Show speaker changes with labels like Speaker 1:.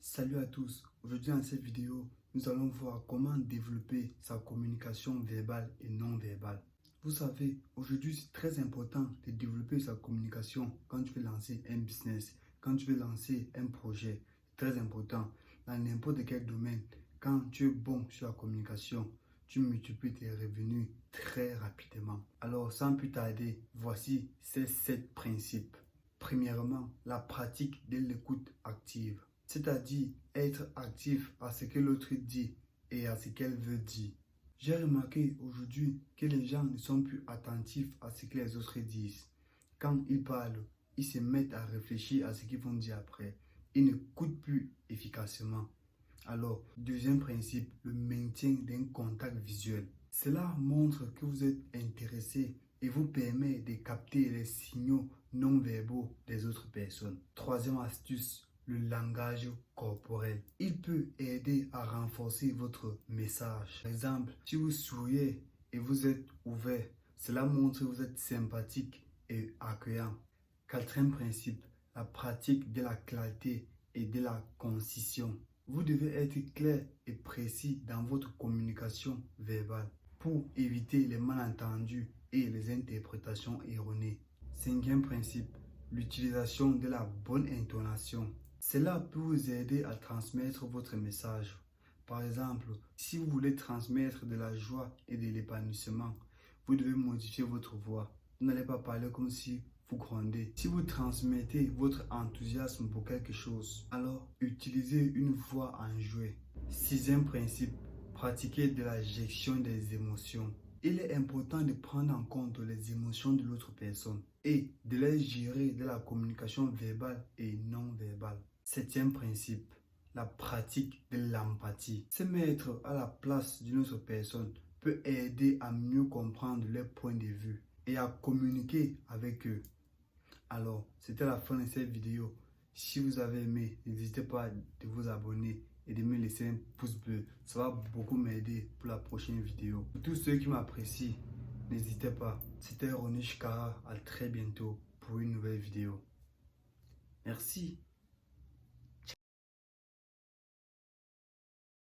Speaker 1: Salut à tous, aujourd'hui dans cette vidéo, nous allons voir comment développer sa communication verbale et non verbale. Vous savez, aujourd'hui c'est très important de développer sa communication quand tu veux lancer un business, quand tu veux lancer un projet. C'est très important dans n'importe quel domaine. Quand tu es bon sur la communication, tu multiplies tes revenus très rapidement. Alors sans plus tarder, voici ces 7 principes. Premièrement, la pratique de l'écoute active. C'est-à-dire être actif à ce que l'autre dit et à ce qu'elle veut dire. J'ai remarqué aujourd'hui que les gens ne sont plus attentifs à ce que les autres disent. Quand ils parlent, ils se mettent à réfléchir à ce qu'ils vont dire après. Ils n'écoutent plus efficacement. Alors, deuxième principe, le maintien d'un contact visuel. Cela montre que vous êtes intéressé et vous permet de capter les signaux non verbaux des autres personnes. Troisième astuce, le langage corporel. Il peut aider à renforcer votre message. Par exemple, si vous souriez et vous êtes ouvert, cela montre que vous êtes sympathique et accueillant. Quatrième principe, la pratique de la clarté et de la concision. Vous devez être clair et précis dans votre communication verbale pour éviter les malentendus et les interprétations erronées. Cinquième principe, l'utilisation de la bonne intonation. Cela peut vous aider à transmettre votre message. Par exemple, si vous voulez transmettre de la joie et de l'épanouissement, vous devez modifier votre voix. Vous n'allez pas parler comme si vous grondez. Si vous transmettez votre enthousiasme pour quelque chose, alors utilisez une voix enjouée. Sixième principe, pratiquer de la gestion des émotions. Il est important de prendre en compte les émotions de l'autre personne et de les gérer de la communication verbale et non verbale. Septième principe, la pratique de l'empathie. Se mettre à la place d'une autre personne peut aider à mieux comprendre leurs points de vue et à communiquer avec eux. Alors, c'était la fin de cette vidéo. Si vous avez aimé, n'hésitez pas à vous abonner et de me laisser un pouce bleu. Ça va beaucoup m'aider pour la prochaine vidéo. Pour tous ceux qui m'apprécient, n'hésitez pas. C'était Ronnie Shikara. À très bientôt pour une nouvelle vidéo. Merci.